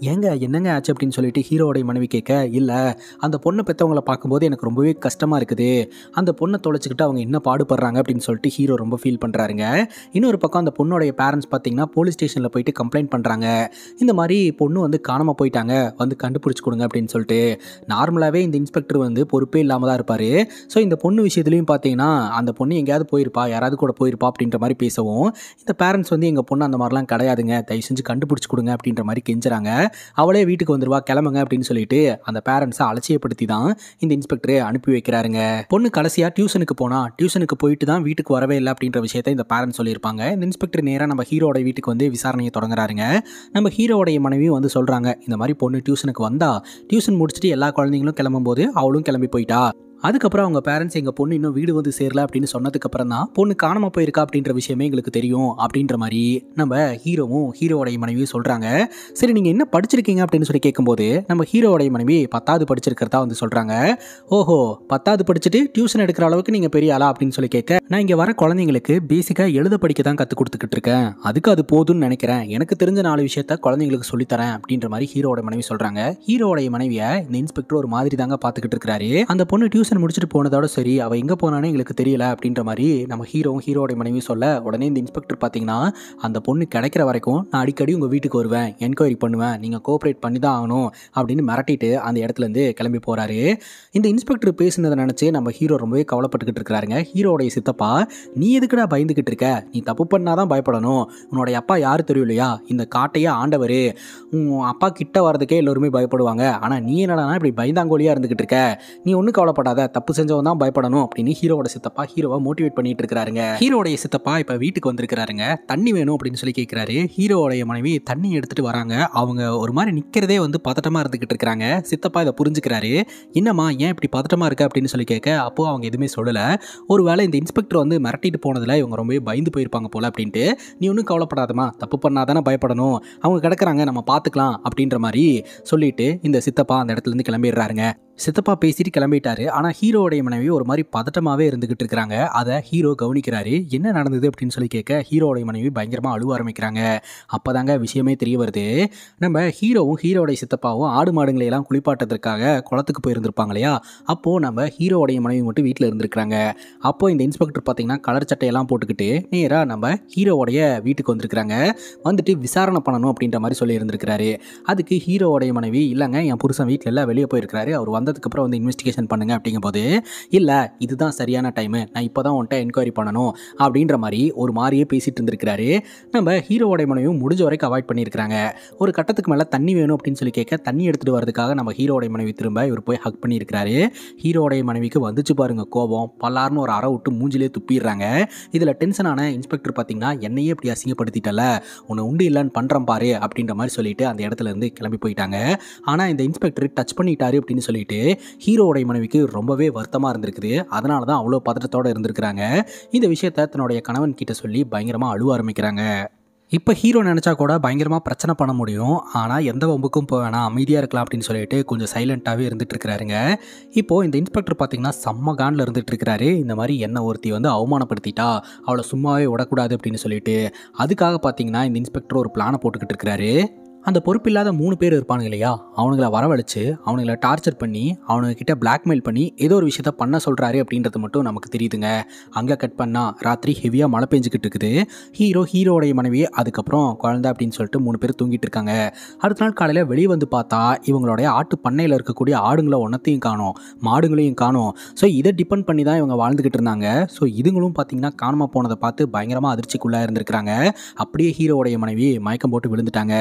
என்னங்க ஆச்சு அப்படின்னு சொல்லிட்டு ஹீரோவோடைய மனைவி கேட்க, இல்லை அந்த பொண்ணை பெற்றவங்களை பார்க்கும்போது எனக்கு ரொம்பவே கஷ்டமாக இருக்குது, அந்த பொண்ணை தொலைச்சிக்கிட்டு அவங்க என்ன பாடுபடுறாங்க அப்படின்னு சொல்லிட்டு ஹீரோ ரொம்ப ஃபீல் பண்ணுறாருங்க. இன்னொரு பக்கம் அந்த பொண்ணோடைய பேரண்ட்ஸ் பார்த்தீங்கன்னா போலீஸ் ஸ்டேஷனில் போயிட்டு கம்ப்ளைண்ட் பண்ணுறாங்க. இந்த மாதிரி பொண்ணு வந்து காணாமல் போயிட்டாங்க, வந்து கண்டுபிடிச்சி கொடுங்க அப்படின்னு சொல்லிட்டு. நார்மலாகவே இந்த இன்ஸ்பெக்டர் வந்து பொறுப்பே இல்லாமல் தான் இருப்பார். ஸோ இந்த பொண்ணு விஷயத்துலையும் பார்த்தீங்கன்னா அந்த பொண்ணு எங்கேயாவது போயிருப்பா, யாராவது கூட போயிருப்பா அப்படின்ற மாதிரி பேசவும் இந்த பேரண்ட்ஸ் வந்து எங்கள் பொண்ணு அந்த மாதிரிலாம் கிடையாதுங்க, தயவு செஞ்சு கண்டுபிடிச்சி கொடுங்க அப்படின்ற மாதிரி கெஞ்சுறாங்க. அவளே வீட்டுக்கு வந்துருவா, கிளம்புங்க அப்படின்னு சொல்லிட்டு அந்த பேரண்ட்ஸை அலட்சியப்படுத்தி தான் இந்த இன்ஸ்பெக்டரை அனுப்பி வைக்கிறாருங்க. பொண்ணு கடைசியாக டியூஷனுக்கு போனால் டியூஷனுக்கு போயிட்டு தான் வீட்டுக்கு வரவே இல்லை அப்படின்ற விஷயத்தை இந்த பேரண்ட்ஸ் சொல்லியிருப்பாங்க. இந்த இன்ஸ்பெக்டர் நேராக நம்ம ஹீரோட வீட்டுக்கு வந்து விசாரணையை தொடங்குறாருங்க. நம்ம ஹீரோடைய மனைவியும் வந்து சொல்கிறாங்க, இந்த மாதிரி பொண்ணு டியூஷனுக்கு வந்தா, டியூஷன் முடிச்சுட்டு எல்லா குழந்தைங்களும் கிளம்பும்போது அவளும் கிளம்பி போயிட்டா. அதுக்கப்புறம் அவங்க பேரண்ட்ஸ் எங்கள் பொண்ணு இன்னும் வீடு வந்து சேரல அப்படின்னு சொன்னதுக்கப்புறம் தான் பொண்ணு காணாமல் போயிருக்கா அப்படின்ற விஷயமே எங்களுக்கு தெரியும் அப்படின்ற மாதிரி நம்ம ஹீரோவும் ஹீரோவோடைய மனைவியும் சொல்கிறாங்க. சரி நீங்கள் என்ன படிச்சிருக்கீங்க அப்படின்னு சொல்லி கேட்கும்போது நம்ம ஹீரோவோடைய மனைவி 10வது படிச்சிருக்கிறதா வந்து சொல்கிறாங்க. ஓஹோ, 10வது படிச்சுட்டு டியூஷன் எடுக்கிற அளவுக்கு நீங்கள் பெரிய ஆளா அப்படின்னு சொல்லி கேட்க, நான் இங்கே வர குழந்தைங்களுக்கு பேசிக்காக எழுத படிக்க தான் கற்றுக் கொடுத்துக்கிட்டு இருக்கேன், அதுக்கு அது போதும்னு நினைக்கிறேன், எனக்கு தெரிஞ்ச 4 விஷயத்த குழந்தைங்களுக்கு சொல்லித்தரேன் அப்படின்ற மாதிரி ஹீரோவோட மனைவி சொல்கிறாங்க. ஹீரோவோடைய மனைவியை இந்த இன்ஸ்பெக்டர் ஒரு மாதிரி தாங்க பார்த்துக்கிட்டு இருக்காரு. அந்த பொண்ணு டியூஷன் முடிச்சுட்டு போனதோட சரி, அவ எங்க போனானே எங்களுக்கு தெரியல அப்படின்ற மாதிரி நம்ம ஹீரோவும் ஹீரோட மனைவி சொல்ல, உடனே இந்த இன்ஸ்பெக்டர் பார்த்தீங்கன்னா அந்த பொண்ணு கிடைக்கிற வரைக்கும் நான் அடிக்கடி உங்க வீட்டுக்கு வருவேன், என்கொயரி பண்ணுவேன், நீங்க கோஆப்ரேட் பண்ணி தான் ஆகணும் அப்படின்னு மிரட்டிட்டு அந்த இடத்துல இருந்து கிளம்பி போறாரு. இந்த இன்ஸ்பெக்டர் பேசுனதை நினைச்சு நம்ம ஹீரோ ரொம்பவே கவலைப்பட்டுக்கிட்டு இருக்கிறாருங்க. ஹீரோடைய சித்தப்பா, நீ எதுக்குடா பயந்துகிட்டு இருக்க, நீ தப்பு பண்ணாதான் பயப்படணும், உன்னோடைய அப்பா யாரு தெரியும் இல்லையா, இந்த காட்டையே ஆண்டவர், உன் அப்பா கிட்ட வரதுக்கே எல்லோருமே பயப்படுவாங்க, ஆனா நீ என்னடா இப்படி பயந்தாங்கோலியா இருந்துகிட்டு இருக்க, நீ ஒன்றும் கவலைப்படாத, தப்பு செஞ்சவன் தான் பயப்படணும் அப்படின்னு ஹீரோவோட சித்தப்பா ஹீரோவை மோட்டிவேட் பண்ணிட்டு இருக்காருங்க. ஹீரோடைய சித்தப்பா இப்ப வீட்டுக்கு வந்திருக்காருங்க. தண்ணி வேணும் அப்படின்னு சொல்லி கேட்கிறாரு. ஹீரோவோடைய மனைவி தண்ணி எடுத்துட்டு வராங்க. அவங்க ஒரு மாதிரி நிக்கிறதே வந்து பதட்டமா இருந்துகிட்டு இருக்காங்க. சித்தப்பா இதை புரிஞ்சுக்கிறாரு. என்னம்மா ஏன் இப்படி பதட்டமா இருக்க அப்படின்னு சொல்லி கேட்க, அப்போ அவங்க எதுவுமே சொல்லல. ஒருவேளை இந்த இன்ஸ்பெக்டர் வந்து மிரட்டிட்டு போனதுல இவங்க ரொம்பவே பயந்து போயிருப்பாங்க போல அப்படின்ட்டு, நீ ஒன்றும் கவலைப்படாதமா, தப்பு பண்ணாதானே பயப்படணும், அவங்க கிடக்குறாங்க நம்ம பார்த்துக்கலாம் அப்படின்ற மாதிரி சொல்லிட்டு இந்த சித்தப்பா அந்த இடத்துல இருந்து கிளம்பிடுறாருங்க. சித்தப்பா பேசிட்டு கிளம்பிட்டாரு. ஆனால் ஹீரோடைய மனைவி ஒரு மாதிரி பதட்டமாகவே இருந்துகிட்டு இருக்கிறாங்க. அதை ஹீரோ கவனிக்கிறாரு. என்ன நடந்தது அப்படின்னு சொல்லி கேட்க ஹீரோடைய மனைவி பயங்கரமாக அழுவ ஆரம்பிக்கிறாங்க. அப்போதாங்க விஷயமே தெரிய வருது. நம்ம ஹீரோவும் ஹீரோடைய சித்தப்பாவும் ஆடு மாடுங்களை எல்லாம் குளிப்பாட்டத்திற்காக குளத்துக்கு போயிருந்திருப்பாங்க இல்லையா? அப்போது நம்ம ஹீரோடைய மனைவி மட்டும் வீட்டில் இருந்திருக்கிறாங்க. அப்போ இந்த இன்ஸ்பெக்டர் பார்த்தீங்கன்னா கலர் சட்டையெல்லாம் போட்டுக்கிட்டு நேராக நம்ம ஹீரோவோடைய வீட்டுக்கு வந்திருக்கிறாங்க. வந்துட்டு விசாரணை பண்ணணும் அப்படின்ற மாதிரி சொல்லி இருந்திருக்கிறாரு. அதுக்கு ஹீரோவோடைய மனைவி, இல்லைங்க என் புருஷன் வீட்டில் எல்லாம் வெளியே போயிருக்கிறாரு, அவர் வந்ததுக்கப்புறம் வந்து இன்வெஸ்டிகேஷன் பண்ணுங்க அப்படிங்கும்போது, இல்லை இதுதான் சரியான டைமு, நான் இப்போ தான் உன்ட்ட என்கொயரி பண்ணணும் அப்படின்ற மாதிரி ஒரு மாதிரியே பேசிட்டு இருந்திருக்கிறாரு. நம்ம ஹீரோவோடைய மனைவியும் முடிஞ்ச வரைக்கும் அவாய்ட் பண்ணியிருக்கிறாங்க. ஒரு கட்டத்துக்கு மேலே தண்ணி வேணும் அப்படின்னு சொல்லி கேட்க, தண்ணி எடுத்துகிட்டு வரதுக்காக நம்ம ஹீரோடைய மனைவி திரும்ப இவர் போய் ஹக் பண்ணியிருக்கிறாரு. ஹீரோடைய மனைவிக்கு வந்துச்சு பாருங்க கோபம், பல்லார்னு ஒரு அறை விட்டு மூஞ்சிலே துப்பிடுறாங்க. இதில் டென்ஷனான இன்ஸ்பெக்டர் பார்த்தீங்கன்னா, என்னையே இப்படி அசிங்கப்படுத்திட்டல, உன்னை உண்டு இல்லைன்னு பண்ணுறேன் பாரு அப்படின்ற மாதிரி சொல்லிட்டு அந்த இடத்துல இருந்து கிளம்பி போயிட்டாங்க. ஆனால் இந்த இன்ஸ்பெக்டர் டச் பண்ணிட்டாரு அப்படின்னு சொல்லிட்டு சொல்லிட்டு ஹீரோவுடைய மனைவிக்கு ரொம்பவே வருத்தமாக இருந்திருக்குது. அதனால தான் அவ்வளோ பதட்டத்தோடு இருந்திருக்கிறாங்க. இந்த விஷயத்த தன்னுடைய கணவன் கிட்ட சொல்லி பயங்கரமாக அழுவ ஆரம்பிக்கிறாங்க. இப்போ ஹீரோ நினச்சா கூட பயங்கரமாக பிரச்சனை பண்ண முடியும். ஆனால் எந்த வம்புக்கும் போக வேணாம், அமைதியாக இருக்கலாம் அப்படின்னு சொல்லிட்டு கொஞ்சம் சைலண்ட்டாகவே இருந்துட்டு இருக்கிறாருங்க. இப்போது இந்த இன்ஸ்பெக்டர் பார்த்தீங்கன்னா செம்ம காண்டில் இருந்துட்டு இருக்கிறாரு. இந்த மாதிரி என்ன ஒருத்தி வந்து அவமானப்படுத்திட்டா, அவளை சும்மாவே விடக்கூடாது அப்படின்னு சொல்லிட்டு அதுக்காக பார்த்தீங்கன்னா இந்த இன்ஸ்பெக்டர் ஒரு பிளானை போட்டுக்கிட்டு இருக்கிறாரு. அந்த பொறுப்பில்லாத 3 பேர் இருப்பானுங்க இல்லையா, அவனுங்களை வரவழைச்சு அவனுங்களை டார்ச்சர் பண்ணி அவனுக்கிட்ட பிளாக்மெயில் பண்ணி ஏதோ ஒரு விஷயத்த பண்ண சொல்கிறாரு அப்படின்றது மட்டும் நமக்கு தெரியுதுங்க. அங்கே கட் பண்ணால் ராத்திரி ஹெவியாக மழை பெஞ்சிக்கிட்டு இருக்குது. ஹீரோடைய மனைவி அதுக்கப்புறம் குழந்தை அப்படின்னு சொல்லிட்டு 3 பேர் தூங்கிட்டு இருக்காங்க. அடுத்த நாள் காலையில் வெளியே வந்து பார்த்தா இவங்களுடைய ஆட்டு பண்ணையில் இருக்கக்கூடிய ஆடுங்களை ஒன்றத்தையும் காணோம், மாடுங்களையும் காணோம். ஸோ இதை டிபெண்ட் பண்ணி தான் இவங்க வாழ்ந்துக்கிட்டு இருந்தாங்க. ஸோ இதுங்களும் பார்த்தீங்கன்னா காணாமல் போனதை பார்த்து பயங்கரமாக அதிர்ச்சிக்குள்ளாக இருந்திருக்கிறாங்க. அப்படியே ஹீரோவுடைய மனைவி மயக்கம் போட்டு விழுந்துட்டாங்க.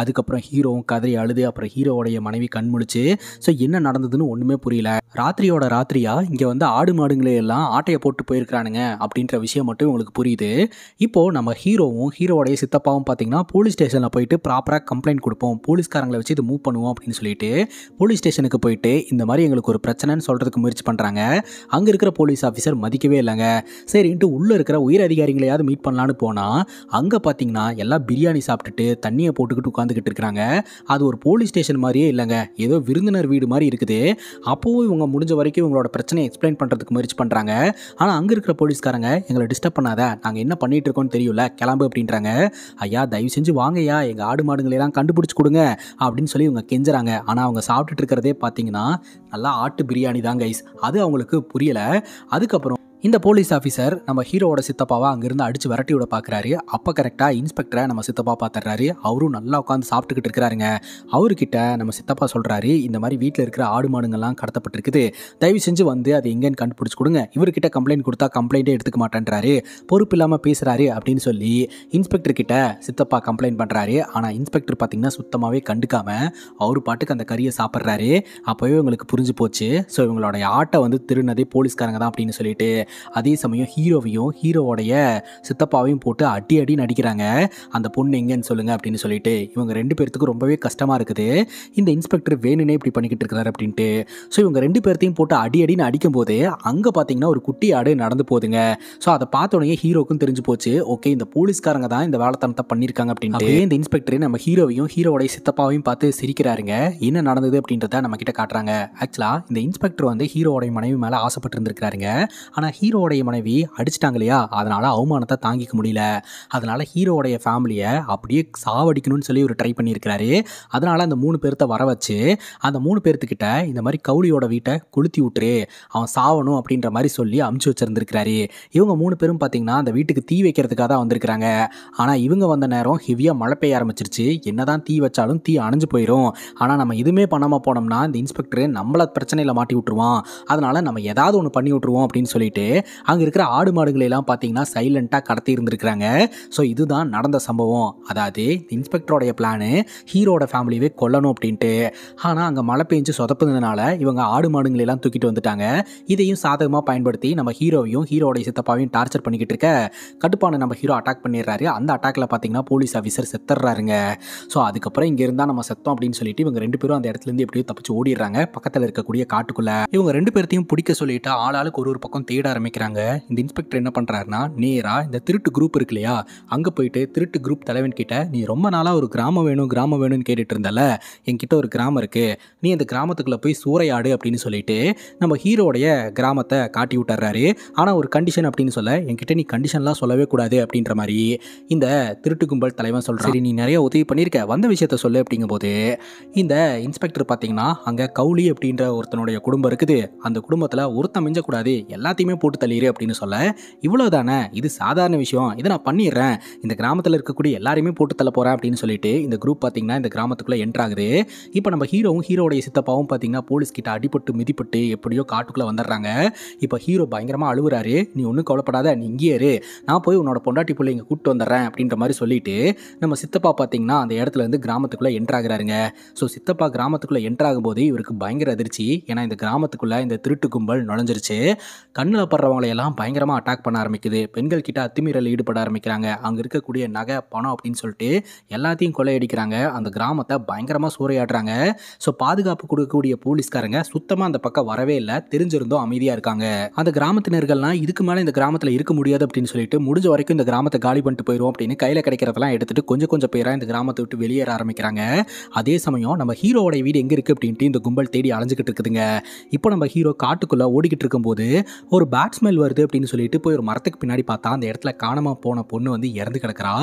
அதுக்கப்புறம் ஹீரோவும் கதறி அழுது அப்புறம் ஹீரோவுடைய மனைவி கண் முழிச்சு ஸோ என்ன நடந்ததுன்னு ஒன்றுமே புரியல. ராத்திரியா இங்கே வந்து ஆடு மாடுங்களே எல்லாம் ஆட்டையை போட்டு போயிருக்கிறானுங்க அப்படின்ற விஷயம் மட்டும் உங்களுக்கு புரியுது. இப்போது நம்ம ஹீரோவும் ஹீரோவுடைய சித்தப்பாவும் பார்த்தீங்கன்னா போலீஸ் ஸ்டேஷனில் போயிட்டு ப்ராப்பராக கம்ப்ளைண்ட் கொடுப்போம், போலீஸ்காரங்களை வச்சு இது மூவ் பண்ணுவோம் அப்படின்னு சொல்லிட்டு போலீஸ் ஸ்டேஷனுக்கு போயிட்டு இந்த மாதிரி எங்களுக்கு ஒரு பிரச்சனைன்னு சொல்கிறதுக்கு முயற்சி பண்ணுறாங்க. அங்கே இருக்கிற போலீஸ் ஆஃபீஸர் மதிக்கவே இல்லைங்க. சரின்ட்டு உள்ளே இருக்கிற உயர் அதிகாரிகளையாவது மீட் பண்ணலான்னு போனால் அங்கே பார்த்தீங்கன்னா எல்லாம் பிரியாணி சாப்பிட்டுட்டு தண்ணியை போட்டுக்கிட்டு உட்காந்துக்கிட்டு இருக்கிறாங்க. அது ஒரு போலீஸ் ஸ்டேஷன் மாதிரியே இல்லைங்க, ஏதோ விருந்தினர் வீடு மாதிரி இருக்குது. அப்போவும் இவங்க முடிஞ்ச வரைக்கும் இவங்களோட பிரச்சனையை எக்ஸ்பிளைன் பண்ணுறதுக்கு முயற்சி பண்ணுறாங்க. ஆனால் அங்கே இருக்கிற போலீஸ்காரங்க எங்களை டிஸ்டர்ப் பண்ணாத, நாங்கள் என்ன பண்ணிட்டு இருக்கோம்னு தெரியல, கிளம்பு அப்படின்றாங்க. ஐயா தயவு செஞ்சு வாங்கய்யா, எங்கள் ஆடு மாடுங்களெல்லாம் கண்டுபிடிச்சி கொடுங்க அப்படின்னு சொல்லி இவங்க கெஞ்சுறாங்க. ஆனால் அவங்க சாப்பிட்டுட்டு இருக்கிறதே பார்த்தீங்கன்னா நல்லா ஆட்டு பிரியாணி தான் கைஸ். அது அவங்களுக்கு புரியலை. அதுக்கப்புறம் இந்த போலீஸ் ஆஃபீஸர் நம்ம ஹீரோவோட சித்தப்பாவை அங்கேருந்து அடித்து விரட்டி விட பார்க்குறாரு. அப்போ கரெக்டாக இன்ஸ்பெக்டரை நம்ம சித்தப்பா பார்த்துறாரு. அவரும் நல்லா உட்காந்து சாப்பிட்டுக்கிட்டு இருக்கிறாருங்க. அவர்கிட்ட நம்ம சித்தப்பா சொல்கிறாரு, இந்த மாதிரி வீட்டில் இருக்கிற ஆடு மாடுங்கள்லாம் கடத்தப்பட்டிருக்குது, தயவு செஞ்சு வந்து அது எங்கேன்னு கண்டுபிடிச்சி கொடுங்க. இவர்கிட்ட கம்ப்ளைண்ட் கொடுத்தா கம்ப்ளைண்ட்டே எடுத்துக்க மாட்டேன்றாரு, பொறுப்பு இல்லாமல் பேசுகிறாரு அப்படின்னு சொல்லி இன்ஸ்பெக்டர் கிட்ட சித்தப்பா கம்ப்ளைண்ட் பண்ணுறாரு. ஆனால் இன்ஸ்பெக்டர் பார்த்தீங்கன்னா சுத்தமாகவே கண்டுக்காமல் அவர் பாட்டுக்கு அந்த கறியை சாப்பிட்றாரு. அப்போவே இவங்களுக்கு புரிஞ்சு போச்சு, ஸோ இவங்களோட ஆட்டை வந்து திருநதே போலீஸ்காரங்க தான் அப்படின்னு சொல்லிட்டு. அதே சமயம் ஹீரோவையும் ஹீரோவோடைய சித்தப்பாவையும் போட்டு அடி நடிக்கிறாங்க. அந்த பொண்ணு எங்கன்னு சொல்லுங்க அப்படின்னு சொல்லிட்டு. இவங்க 2 பேர்த்துக்கும் ரொம்பவே கஷ்டமா இருக்குது. இந்த இன்ஸ்பெக்டர் வேணுனே இப்படி பண்ணிக்கிட்டு இருக்கிறாரு அப்படின்ட்டு. ஸோ இவங்க 2 பேர்த்தையும் போட்டு அடின்னு அடிக்கும் போது அங்கே பார்த்தீங்கன்னா ஒரு குட்டி ஆடு நடந்து போகுதுங்க. ஸோ அதை பார்த்த உடனே ஹீரோக்கும் தெரிஞ்சு போச்சு, ஓகே இந்த போலீஸ்காரங்க தான் இந்த வேலைத்தனத்தை பண்ணியிருக்காங்க அப்படின்ட்டு. இந்த இன்ஸ்பெக்டர் நம்ம ஹீரோவையும் ஹீரோவோடைய சித்தப்பாவையும் பார்த்து சிரிக்கிறாருங்க. என்ன நடந்தது அப்படின்றத நம்ம கிட்ட காட்டுறாங்க. ஆக்சுவலாக இந்த இன்ஸ்பெக்டர் வந்து ஹீரோவோடைய மனைவி மேலே ஆசைப்பட்டு இருந்திருக்காருங்க. ஆனால் ஹீரோவுடைய மனைவி அடிச்சிட்டாங்க இல்லையா, அதனால அவமானத்தை தாங்கிக்க முடியல. அதனால ஹீரோவுடைய ஃபேமிலியை அப்படியே சாவடிக்கணும்னு சொல்லி ஒரு ட்ரை பண்ணியிருக்கிறாரு. அதனால அந்த 3 பேர்த்த வர வச்சு அந்த 3 பேர்த்துக்கிட்ட இந்த மாதிரி கவுலியோட வீட்டை கொளுத்தி விட்டுரு, அவன் சாவணும் அப்படின்ற மாதிரி சொல்லி அமுச்சு வச்சிருந்துருக்கிறாரு. இவங்க 3 பேரும் பார்த்தீங்கன்னா அந்த வீட்டுக்கு தீ வைக்கிறதுக்காக தான் வந்திருக்கிறாங்க. ஆனால் இவங்க வந்த நேரம் ஹெவியாக மழை பெய்ய ஆரம்பிச்சிருச்சு. என்னதான் தீ வச்சாலும் தீ அணைஞ்சு போயிடும். ஆனால் நம்ம எதுவுமே பண்ணாமல் போனோம்னா இந்த இன்ஸ்பெக்டர் நம்மள பிரச்சனையில் மாட்டி விட்டுருவான், அதனால நம்ம ஏதாவது ஒன்று பண்ணி விட்டுருவோம் அப்படின்னு சொல்லிட்டு அங்கே இருக்கிற ஆடு மாடுகளெல்லாம் பார்த்தீங்கன்னா சைலண்ட்டாக கடத்தி இருந்திருக்கிறாங்க. ஸோ இதுதான் நடந்த சம்பவம். அதாவது இன்ஸ்பெக்டரோடைய பிளானு ஹீரோட ஃபேமிலியே கொல்லணும் அப்படின்ட்டு. ஆனால் அங்கே மழை பெஞ்சு சொதப்புனதுனால இவங்க ஆடு மாடுங்களெல்லாம் தூக்கிட்டு வந்துட்டாங்க. இதையும் சாதகமாக பயன்படுத்தி நம்ம ஹீரோவையும் ஹீரோடைய சித்தப்பாவையும் டார்ச்சர் பண்ணிக்கிட்டு இருக்க கடுப்பான நம்ம ஹீரோ அட்டாக் பண்ணிடுறாரு. அந்த அட்டாக்ல பார்த்தீங்கன்னா போலீஸ் ஆஃபீஸர் செத்துறாருங்க. ஸோ அதுக்கப்புறம் இங்கே இருந்தால் நம்ம செத்தோம் அப்படின்னு சொல்லிட்டு இவங்க 2 பேரும் அந்த இடத்துலேருந்து எப்படியோ தப்பிச்சு ஓடிடுறாங்க பக்கத்தில் இருக்கக்கூடிய காட்டுக்குள்ள. இவங்க 2 பேர்த்தையும் பிடிக்க சொல்லிட்டு ஆளாளுக்கு ஒரு பக்கம் தேட ஆரம்பிக்கிறாங்க. இந்த இன்ஸ்பெக்டர் என்ன பண்ணுறாருன்னா நேராக இந்த திருட்டு குரூப் இருக்கு இல்லையா, அங்கே போயிட்டு திருட்டு குரூப் தலைவன் கிட்ட, நீ ரொம்ப நாளாக ஒரு கிராமம் வேணும்னு கேட்டுட்டு இருந்தால, என்கிட்ட ஒரு கிராமம் இருக்குது, நீ அந்த கிராமத்துக்குள்ளே போய் சூறையாடு அப்படின்னு சொல்லிட்டு நம்ம ஹீரோடைய கிராமத்தை காட்டி விட்டுறாரு. ஆனால் ஒரு கண்டிஷன் அப்படின்னு சொல்ல, என்கிட்ட நீ கண்டிஷன்லாம் சொல்லவே கூடாது அப்படின்ற மாதிரி இந்த திருட்டு கும்பல் தலைவன் சொல்கிறான். சரி நீ நிறைய உதவி பண்ணியிருக்க, வந்த விஷயத்த சொல்லு அப்படிங்கும்போது இந்த இன்ஸ்பெக்டர் பார்த்தீங்கன்னா அங்கே கவுலி அப்படின்ற ஒருத்தனுடைய குடும்பம் இருக்குது. அந்த குடும்பத்தில் ஒருத்தன் மிஞ்சக்கூடாது, எல்லாத்தையுமே போட்டு தள்ளிடு அப்படின்னு சொல்ல, இவ்வளோ தானே, இது சாதாரண விஷயம், இதை நான் பண்ணிடுறேன், இந்த கிராமத்தில் இருக்கக்கூடிய எல்லாரையுமே போட்டு தள்ள போகிறேன் அப்படின்னு சொல்லிட்டு இந்த குரூப் பார்த்தீங்கன்னா இந்த கிராமத்துக்குள்ளே என்ட்ராகுது. இப்போ நம்ம ஹீரோவும் ஹீரோடைய சித்தப்பாவும் பார்த்தீங்கன்னா போலீஸ் கிட்ட அடிபட்டு மிதிப்பட்டு எப்படியோ காட்டுக்குள்ளே வந்துடுறாங்க. இப்போ ஹீரோ பயங்கரமாக அழுவுறாரு, நீ ஒன்றும் கவலைப்படாத, நீ இங்கே இரு, நான் போய் உன்னோட பொண்டாட்டி பிள்ளை இங்கே கூப்பிட்டு வந்துடுறேன் அப்படின்ற மாதிரி சொல்லிட்டு நம்ம சித்தப்பா பார்த்தீங்கன்னா அந்த இடத்துல இருந்து கிராமத்துக்குள்ளே என்ட்ராகிறாருங்க. ஸோ சித்தப்பா கிராமத்துக்குள்ளே என்ட்ராகும் போது இவருக்கு பயங்கர அதிர்ச்சி. ஏன்னா இந்த கிராமத்துக்குள்ளே இந்த திருட்டு கும்பல் நுழைஞ்சிருச்சு. கண்ணில் தேவைப்படுறவங்களை எல்லாம் பயங்கரமாக அட்டாக் பண்ண ஆரம்பிக்குது. பெண்கள் கிட்ட அத்துமீறல் ஈடுபட ஆரம்பிக்கிறாங்க. அங்கே இருக்கக்கூடிய நகை பணம் அப்படின்னு சொல்லிட்டு எல்லாத்தையும் கொள்ளையடிக்கிறாங்க. அந்த கிராமத்தை பயங்கரமாக சூறையாடுறாங்க. ஸோ பாதுகாப்பு கொடுக்கக்கூடிய போலீஸ்காரங்க சுத்தமாக அந்த பக்கம் வரவே இல்லை. தெரிஞ்சிருந்தோம் அமைதியாக இருக்காங்க. அந்த கிராமத்தினர்கள்லாம் இதுக்கு மேலே இந்த கிராமத்தில் இருக்க முடியாது அப்படின்னு சொல்லிட்டு முடிஞ்ச வரைக்கும் இந்த கிராமத்தை காலி பண்ணிட்டு போயிடும் அப்படின்னு கையில் கிடைக்கிறதெல்லாம் எடுத்துட்டு கொஞ்சம் கொஞ்சம் பேராக இந்த கிராமத்தை விட்டு வெளியேற ஆரம்பிக்கிறாங்க. அதே சமயம் நம்ம ஹீரோவோட வீடு எங்கே இருக்குது அப்படின்ட்டு இந்த கும்பல் தேடி அலைஞ்சிக்கிட்டு இருக்குதுங்க. இப்போ நம்ம ஹீரோ காட்டுக்குள்ளே ஓடிக்கிட்டு இருக்கும்போது ஒரு பேட் ஸ்மெல் வருது அப்படின்னு சொல்லிட்டு போய் ஒரு மரத்துக்கு பின்னாடி பார்த்தா அந்த இடத்துல காணாமல் போன பொண்ணு வந்து இறந்து கிடக்கிறா.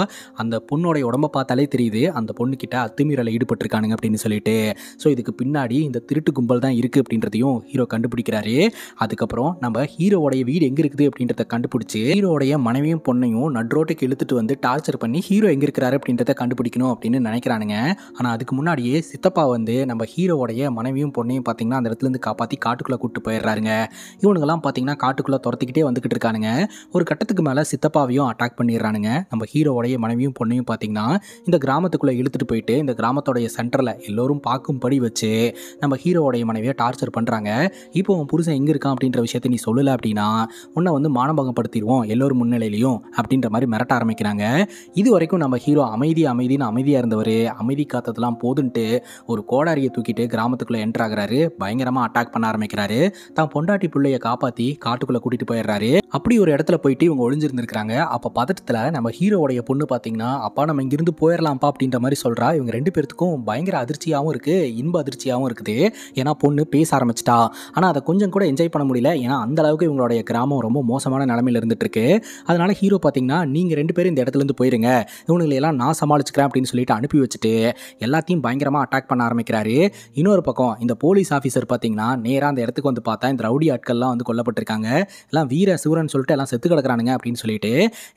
அந்த பொண்ணோடைய உடம்ப பார்த்தாலே தெரியுது அந்த பொண்ணு கிட்ட அத்துமீறல ஈடுபட்டிருக்கானுங்க அப்படின்னு சொல்லிட்டு. ஸோ இதுக்கு பின்னாடி இந்த திருட்டு கும்பல் தான் இருக்குது அப்படின்றதையும் ஹீரோ கண்டுபிடிக்கிறாரு. அதுக்கப்புறம் நம்ம ஹீரோவோடைய வீடு எங்கே இருக்குது அப்படின்றத கண்டுபிடிச்சி ஹீரோடைய மனைவியும் பொண்ணையும் நட்ரோட்டுக்கு இழுத்துட்டு வந்து டார்ச்சர் பண்ணி ஹீரோ எங்கே இருக்கிறாரு அப்படின்றத கண்டுபிடிக்கணும் அப்படின்னு நினைக்கிறானுங்க. ஆனால் அதுக்கு முன்னாடியே சித்தப்பா வந்து நம்ம ஹீரோவோடைய மனைவியும் பொண்ணையும் பார்த்தீங்கன்னா அந்த இடத்துல இருந்து காப்பாற்றி காட்டுக்குள்ளே கூப்பிட்டு போயிடுறாருங்க. இவனுங்கெல்லாம் பார்த்தீங்கன்னா காட்டுக்குள்ளே துரத்திக்கிட்டே வந்துக்கிட்டு இருக்கானுங்க. ஒரு கட்டத்துக்கு மேலே சித்தப்பாவையும் அட்டாக் பண்ணிடுறானுங்க. நம்ம ஹீரோவோடைய மனைவியும் பொண்ணையும் பார்த்தீங்கன்னா இந்த கிராமத்துக்குள்ளே இழுத்துட்டு போயிட்டு இந்த கிராமத்தோடைய சென்டரில் எல்லோரும் பார்க்கும்படி வச்சு நம்ம ஹீரோவோடைய மனைவியை டார்ச்சர் பண்ணுறாங்க. இப்போ உன் புருஷன் எங்கே இருக்கான் அப்படின்ற விஷயத்தை நீ சொல்லலை அப்படின்னா உன்னை வந்து மானபங்கப்படுத்திடுவோம் எல்லோரும் முன்னிலையிலையும் அப்படின்ற மாதிரி மிரட்ட ஆரம்பிக்கிறாங்க. இது வரைக்கும் நம்ம ஹீரோ அமைதின்னு அமைதியாக இருந்தவர் அமைதி காத்ததெல்லாம் போதுன்ட்டு ஒரு கோடாரியை தூக்கிட்டு கிராமத்துக்குள்ளே என்டர் ஆகுறாரு. பயங்கரமாக அட்டாக் பண்ண ஆரம்பிக்கிறாரு. தான் பொண்டாட்டி பிள்ளையை காப்பாற்றி காட்டுக்குள்ளே கூட்டிகிட்டு போயிடுறாரு. அப்படி ஒரு இடத்துல போயிட்டு இவங்க ஒளிஞ்சிருந்துருக்காங்க. அப்போ பதட்டத்தில் நம்ம ஹீரோவோடைய பொண்ணு பார்த்தீங்கன்னா அப்பா நம்ம இங்கிருந்து போயிடலாம்ப்பா அப்படின்ற மாதிரி சொல்கிறா. இவங்க ரெண்டு பேர்த்துக்கும் பயங்கர அதிர்ச்சியாகவும் இருக்குது, இன்ப அதிர்ச்சியாகவும் இருக்குது. ஏன்னா பொண்ணு பேச ஆரம்பிச்சிட்டா. ஆனால் அதை கொஞ்சம் கூட என்ஜாய் பண்ண முடியல. ஏன்னா அந்த அளவுக்கு இவங்களுடைய கிராமம் ரொம்ப மோசமான நிலைமையில் இருந்துட்டு இருக்கு. அதனால ஹீரோ பார்த்தீங்கன்னா நீங்கள் ரெண்டு பேரும் இந்த இடத்துலேருந்து போயிருங்க, இவனுங்களையெல்லாம் நான் சமாளிச்சுக்கிறேன் அப்படின்னு சொல்லிட்டு அனுப்பி வச்சுட்டு எல்லாத்தையும் பயங்கரமாக அட்டாக் பண்ண ஆரம்பிக்கிறாரு. இன்னொரு பக்கம் இந்த போலீஸ் ஆஃபீஸர் பார்த்தீங்கன்னா நேராக அந்த இடத்துக்கு வந்து பார்த்தா இந்த ரவுடி ஆட்கள்லாம் வந்து கொல்லப்பட்டிருக்காங்க. எல்லாம் வீர சிவரன் சொல்லிட்டு எல்லாம் செத்து கிடக்குறானுங்க அப்படின்னு சொல்லிட்டு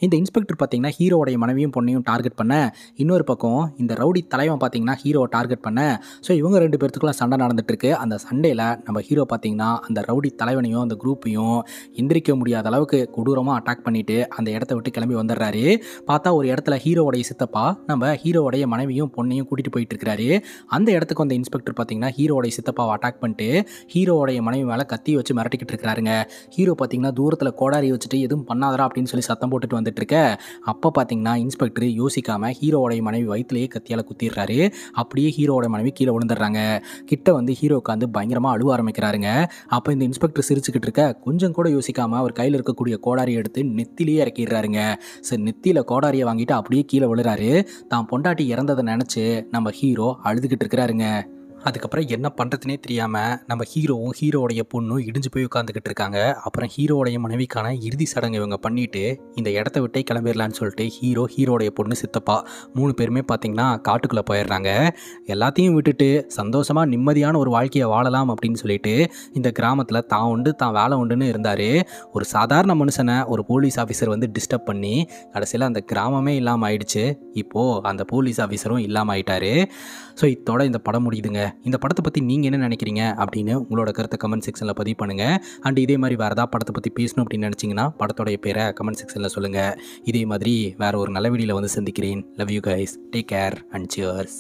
இந்த இன்ஸ்பெக்டர் பார்த்தீங்கன்னா ஹீரோவோடைய மனைவியும் பொண்ணையும் டார்கெட் பண்ண, இன்னொரு பக்கம் இந்த ரவுடி தலைவன் பார்த்தீங்கன்னா ஹீரோவை டார்கெட் பண்ண. ஸோ இவங்க ரெண்டு பேர்த்துக்குள்ள சண்டை நடந்துட்டு இருக்கு. அந்த சண்டையில் நம்ம ஹீரோ பார்த்தீங்கன்னா அந்த ரவுடி தலைவனையும் அந்த குரூப்பையும் எந்திரிக்க முடியாத அளவுக்கு கொடூரமாக அட்டாக் பண்ணிட்டு அந்த இடத்த விட்டு கிளம்பி வந்துடுறாரு. பார்த்தா ஒரு இடத்துல ஹீரோவோடைய சித்தப்பா நம்ம ஹீரோவோடைய மனைவியும் பொண்ணையும் கூட்டிட்டு போயிட்டு இருக்கிறாரு. அந்த இடத்துக்கு வந்த இன்ஸ்பெக்டர் பார்த்தீங்கன்னா ஹீரோவோடைய சித்தப்பாவை அட்டாக் பண்ணிட்டு ஹீரோவோடைய மனைவி மேலே கத்தி வச்சு மிரட்டிக்கிட்டு இருக்கிறாருங்க. ஹீரோ பார்த்தீங்கன்னா தூரத்தில் கோடாரி வச்சுட்டு எதுவும் பண்ணாதரா அப்படின்னு சொல்லி சத்தம் போட்டுட்டு வந்துட்டு இருக்க. அப்போ பார்த்தீங்கன்னா இன்ஸ்பெக்டர் யோசிக்காம ஹீரோவோடைய மனைவி வயிற்றுலேயே கத்தியால் குத்திடுறாரு. அப்படியே ஹீரோவோட மனைவி கீழே விழுந்துடுறாங்க. கிட்ட வந்து ஹீரோ உட்காந்து பயங்கரமாக அழுவ ஆரம்பிக்கிறாருங்க. அப்போ இந்த இன்ஸ்பெக்டர் சிரிச்சுக்கிட்டு இருக்க கொஞ்சம் கூட யோசிக்காம அவர் கையில் இருக்கக்கூடிய கோடாரியை எடுத்து நெத்திலேயே இறக்கிடுறாருங்க. சரி, நெத்தியில் கோடாரியை வாங்கிட்டு அப்படியே கீழே விழுறாரு. தான் பொண்டாட்டி இறந்ததை நினச்சி நம்ம ஹீரோ அழுதுகிட்டு இருக்கிறாருங்க. அதுக்கப்புறம் என்ன பண்ணுறதுனே தெரியாமல் நம்ம ஹீரோவும் ஹீரோடைய பொண்ணும் இடிஞ்சு போய் உட்காந்துக்கிட்டு இருக்காங்க. அப்புறம் ஹீரோடைய மனைவிக்கான இறுதி சடங்கு இவங்க பண்ணிவிட்டு இந்த இடத்த விட்டே கிளம்பிடலான்னு சொல்லிட்டு ஹீரோடைய பொண்ணு சித்தப்பா 3 பேருமே பார்த்திங்கன்னா காட்டுக்குள்ளே போயிடுறாங்க. எல்லாத்தையும் விட்டுட்டு சந்தோஷமாக நிம்மதியான ஒரு வாழ்க்கையை வாழலாம் அப்படின்னு சொல்லிட்டு இந்த கிராமத்தில் தான் உண்டு தான் வேலை உண்டுன்னு இருந்தார். ஒரு சாதாரண மனுஷனை ஒரு போலீஸ் ஆஃபீஸர் வந்து டிஸ்டர்ப் பண்ணி கடைசியில் அந்த கிராமமே இல்லாமல் ஆயிடுச்சு. இப்போது அந்த போலீஸ் ஆஃபீஸரும் இல்லாமல் ஆயிட்டாரு. ஸோ இதோட இந்த படம் முடியுதுங்க. இந்த படத்தை பற்றி நீங்கள் என்ன நினைக்கிறீங்க அப்படின்னு உங்களோட கருத்தை கமெண்ட் செக்ஷனில் பதிவு பண்ணுங்கள். அண்ட் இதே மாதிரி வேறு ஏதாவது படத்தை பற்றி பேசணும் அப்படின்னு நினச்சிங்கன்னா படத்தோடைய பேரை கமெண்ட் செக்ஷனில் சொல்லுங்கள். இதே மாதிரி வேறு ஒரு நல்ல வீடியோவில் வந்து சந்திக்கிறேன். Love you guys, take care and cheers.